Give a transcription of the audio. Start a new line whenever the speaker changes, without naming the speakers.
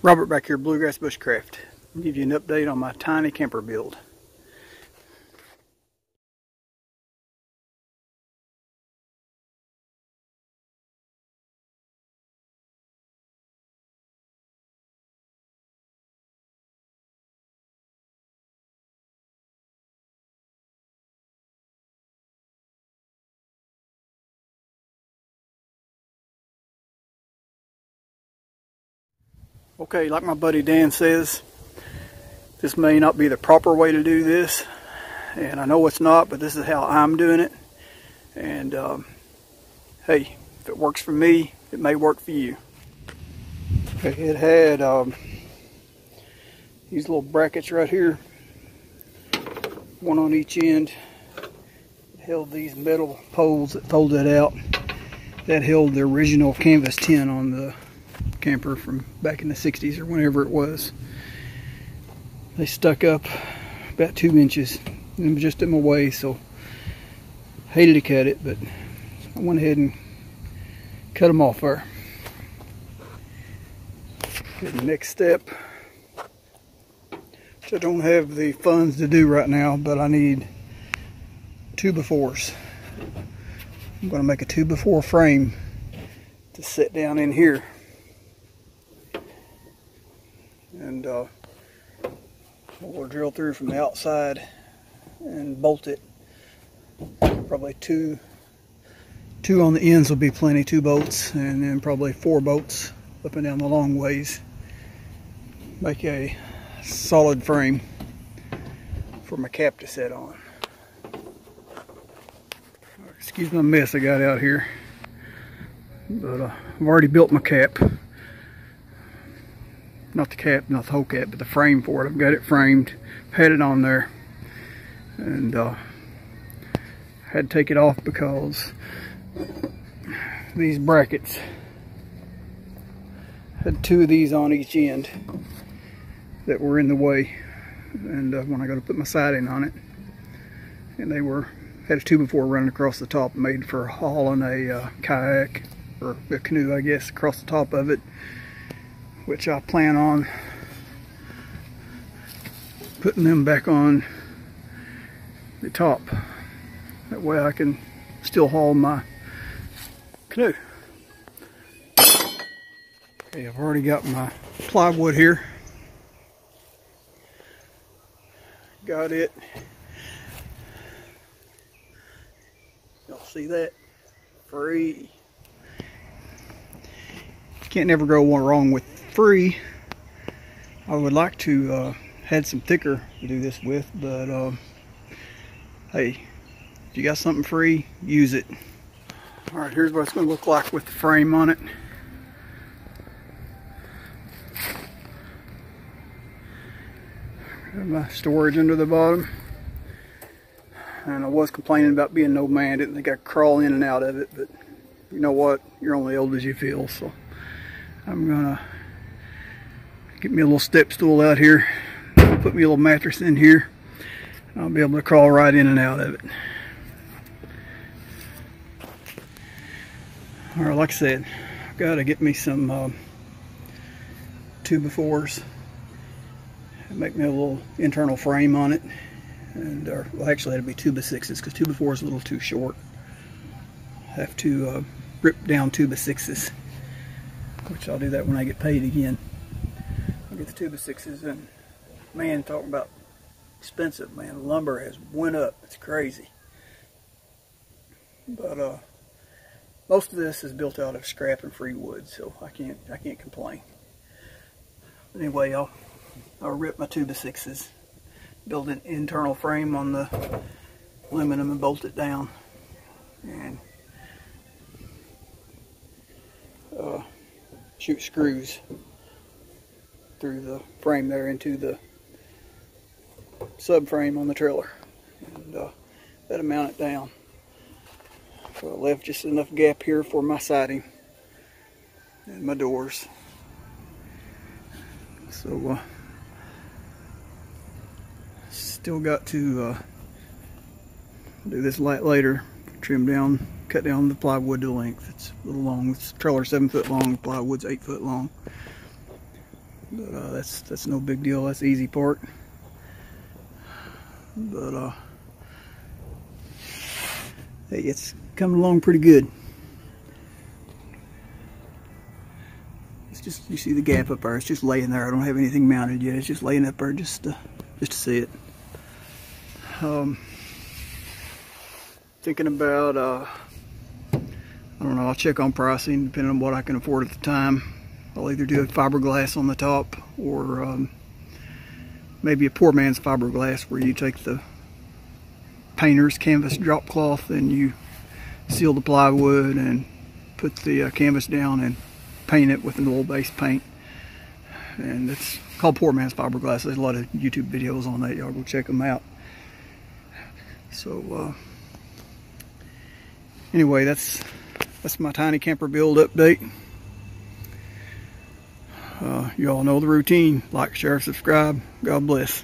Robert back here, Bluegrass Bushcraft. I'll give you an update on my tiny camper build. Okay, like my buddy Dan says, this may not be the proper way to do this, and I know it's not, but this is how I'm doing it. And hey, if it works for me, it may work for you. Okay, it had these little brackets right here, one on each end. It held these metal poles that folded out. That held the original canvas tin on the camper from back in the 60s or whenever it was. They stuck up about 2 inches and just in my way, so I hated to cut it, but I went ahead and cut them off there. Okay, the next step, which I don't have the funds to do right now, but I need 2x4s. I'm going to make a 2x4 frame to set down in here. And we'll drill through from the outside and bolt it. Probably two on the ends will be plenty, 2 bolts, and then probably 4 bolts up and down the long ways. Make a solid frame for my cap to set on. Excuse my mess I got out here, but I've already built my cap. Not the cap, not the whole cap, but the frame for it. I've got it framed, had it on there, and had to take it off because these brackets had 2 of these on each end that were in the way. And when I got to put my siding on it, and they had a 2x4 running across the top, made for hauling a kayak or a canoe, I guess, across the top of it, which I plan on putting them back on the top. That way I can still haul my canoe. Okay, I've already got my plywood here. Got it. Y'all see that? Free. Can't never go wrong with free. I would like to had some thicker to do this with, but hey, if you got something free, use it. All right, here's what it's going to look like with the frame on it. Got my storage under the bottom, and I was complaining about being no man. I didn't think I could crawl in and out of it, but you know what? You're only old as you feel, so I'm gonna get me a little step stool out here, put me a little mattress in here, and I'll be able to crawl right in and out of it. Alright, like I said, I've got to get me some 2x4s, make me a little internal frame on it, and well, actually it'll be 2x6s because 2x4 is a little too short. I have to rip down 2x6s, which I'll do that when I get paid again. I'll get the 2x6s, and man, talking about expensive, man, lumber has went up. It's crazy. But most of this is built out of scrap and free wood, so I can't complain. But anyway, I'll rip my 2x6s, build an internal frame on the aluminum and bolt it down, and shoot screws through the frame there into the subframe on the trailer, and that'll mount it down. So I left just enough gap here for my siding and my doors. So still got to do this light later, trim down, cut down the plywood to length. It's a little long. This trailer's 7 foot long, plywood's 8 foot long. But that's no big deal. That's the easy part. But hey, it's coming along pretty good. It's just, you see the gap up there. It's just laying there. I don't have anything mounted yet. It's just laying up there just to see it. Thinking about I don't know. I'll check on pricing depending on what I can afford at the time. I'll either do a fiberglass on the top or maybe a poor man's fiberglass, where you take the painter's canvas drop cloth and you seal the plywood and put the canvas down and paint it with an oil-based paint. And it's called poor man's fiberglass. There's a lot of YouTube videos on that. Y'all go check them out. So anyway, that's my tiny camper build update. You all know the routine. Like, share, subscribe. God bless.